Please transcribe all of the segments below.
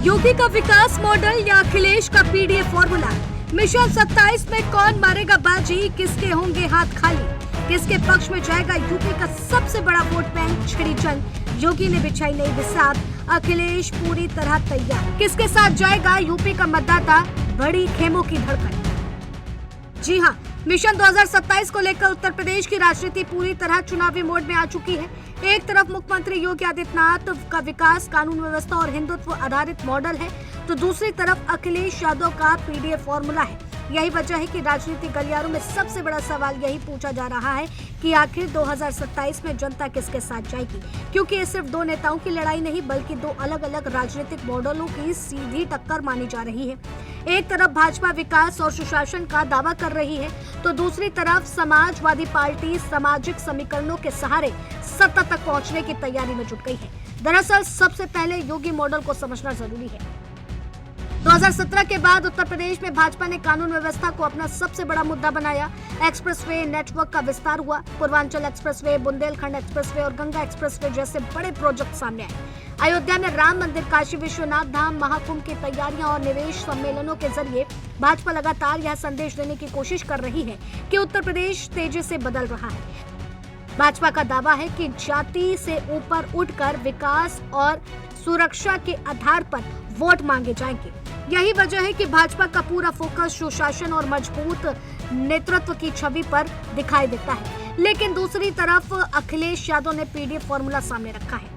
योगी का विकास मॉडल या अखिलेश का पीडीए फॉर्मूला। मिशन 27 में कौन मारेगा बाजी, किसके होंगे हाथ खाली, किसके पक्ष में जाएगा यूपी का सबसे बड़ा वोट बैंक। छिड़ी जंग, योगी ने बिछाई नई बिसात, अखिलेश पूरी तरह तैयार। किसके साथ जाएगा यूपी का मतदाता, बड़ी खेमों की धड़कन। जी हां, मिशन 2027 को लेकर उत्तर प्रदेश की राजनीति पूरी तरह चुनावी मोड में आ चुकी है। एक तरफ मुख्यमंत्री योगी आदित्यनाथ का विकास, कानून व्यवस्था और हिंदुत्व आधारित मॉडल है, तो दूसरी तरफ अखिलेश यादव का पीडीए फॉर्मूला है। यही वजह है कि राजनीतिक गलियारों में सबसे बड़ा सवाल यही पूछा जा रहा है कि आखिर 2027 में जनता किसके साथ जाएगी, क्योंकि ये सिर्फ दो नेताओं की लड़ाई नहीं बल्कि दो अलग अलग राजनीतिक मॉडलों की सीधी टक्कर मानी जा रही है। एक तरफ भाजपा विकास और सुशासन का दावा कर रही है, तो दूसरी तरफ समाजवादी पार्टी सामाजिक समीकरणों के सहारे सत्ता तक पहुंचने की तैयारी में जुट गई है। दरअसल सबसे पहले योगी मॉडल को समझना जरूरी है। 2017 के बाद उत्तर प्रदेश में भाजपा ने कानून व्यवस्था को अपना सबसे बड़ा मुद्दा बनाया। एक्सप्रेसवे नेटवर्क का विस्तार हुआ, पूर्वांचल एक्सप्रेसवे, बुंदेलखंड एक्सप्रेसवे और गंगा एक्सप्रेसवे जैसे बड़े प्रोजेक्ट सामने आए। अयोध्या में राम मंदिर, काशी विश्वनाथ धाम, महाकुंभ की तैयारियां और निवेश सम्मेलनों के जरिए भाजपा लगातार यह संदेश देने की कोशिश कर रही है कि उत्तर प्रदेश तेजी से बदल रहा है। भाजपा का दावा है कि जाति से ऊपर उठकर विकास और सुरक्षा के आधार पर वोट मांगे जाएंगे। यही वजह है कि भाजपा का पूरा फोकस सुशासन और मजबूत नेतृत्व की छवि पर दिखाई देता है। लेकिन दूसरी तरफ अखिलेश यादव ने पीडीए फॉर्मूला सामने रखा है।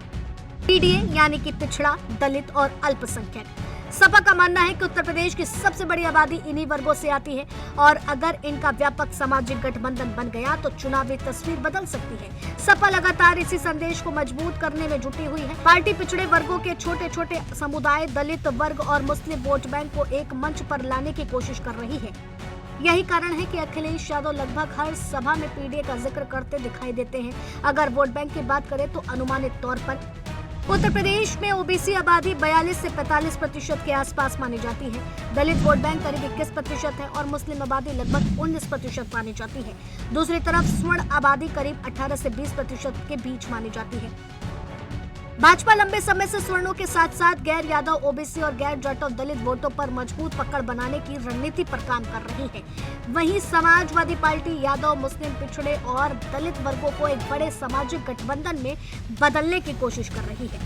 पीडीए यानी कि पिछड़ा, दलित और अल्पसंख्यक। सपा का मानना है कि उत्तर प्रदेश की सबसे बड़ी आबादी इन्हीं वर्गों से आती है और अगर इनका व्यापक सामाजिक गठबंधन बन गया तो चुनावी तस्वीर बदल सकती है। सपा लगातार इसी संदेश को मजबूत करने में जुटी हुई है। पार्टी पिछड़े वर्गों के छोटे छोटे समुदाय, दलित वर्ग और मुस्लिम वोट बैंक को एक मंच पर लाने की कोशिश कर रही है। यही कारण है कि अखिलेश यादव लगभग हर सभा में पीडीए का जिक्र करते दिखाई देते हैं। अगर वोट बैंक की बात करें तो अनुमानित तौर पर उत्तर प्रदेश में ओबीसी आबादी 42 से 45% के आसपास मानी जाती है। दलित वोट बैंक करीब 21% है और मुस्लिम आबादी लगभग 19% मानी जाती है। दूसरी तरफ स्वर्ण आबादी करीब 18 से 20% के बीच मानी जाती है। भाजपा लंबे समय से स्वर्णों के साथ साथ गैर यादव, ओबीसी और गैर जाटव दलित वोटों पर मजबूत पकड़ बनाने की रणनीति पर काम कर रही है। वहीं समाजवादी पार्टी यादव, मुस्लिम, पिछड़े और दलित वर्गों को एक बड़े सामाजिक गठबंधन में बदलने की कोशिश कर रही है।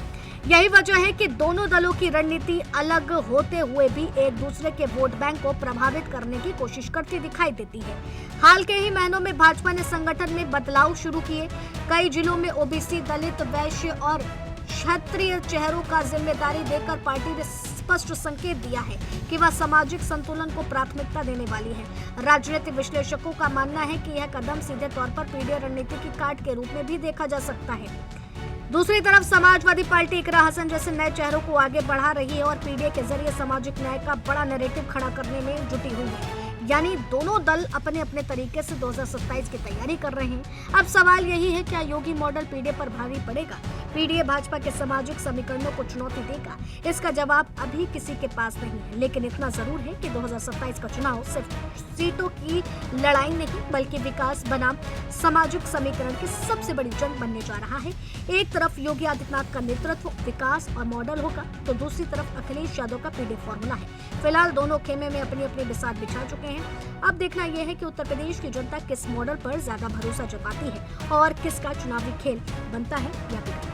यही वजह है कि दोनों दलों की रणनीति अलग होते हुए भी एक दूसरे के वोट बैंक को प्रभावित करने की कोशिश करती दिखाई देती है। हाल के ही महीनों में भाजपा ने संगठन में बदलाव शुरू किए। कई जिलों में ओबीसी, दलित, वैश्य और क्षत्रिय चेहरों का जिम्मेदारी देकर पार्टी ने स्पष्ट संकेत दिया है कि वह सामाजिक संतुलन को प्राथमिकता देने वाली है। राजनीतिक विश्लेषकों का मानना है कि यह कदम सीधे तौर पर पीडीए रणनीति की काट के रूप में भी देखा जा सकता है। दूसरी तरफ समाजवादी पार्टी इकरा हसन जैसे नए चेहरों को आगे बढ़ा रही है और पीडीए के जरिए सामाजिक न्याय का बड़ा नैरेटिव खड़ा करने में जुटी हुई है। यानी दोनों दल अपने अपने तरीके से 2027 की तैयारी कर रहे हैं। अब सवाल यही है, क्या योगी मॉडल पीडीए पर भारी पड़ेगा? पीडीए भाजपा के सामाजिक समीकरणों को चुनौती देगा? इसका जवाब अभी किसी के पास नहीं है, लेकिन इतना जरूर है कि 2027 का चुनाव सिर्फ सीटों की लड़ाई नहीं बल्कि विकास बनाम सामाजिक समीकरण की सबसे बड़ी जंग बनने जा रहा है। एक तरफ योगी आदित्यनाथ का नेतृत्व, विकास और मॉडल होगा, तो दूसरी तरफ अखिलेश यादव का पीडीए फॉर्मूला है। फिलहाल दोनों खेमे में अपनी अपनी बिसात बिछा चुके हैं। अब देखना यह है कि उत्तर प्रदेश की जनता किस मॉडल पर ज्यादा भरोसा जताती है और किसका चुनावी खेल बनता है या बिगड़ता है।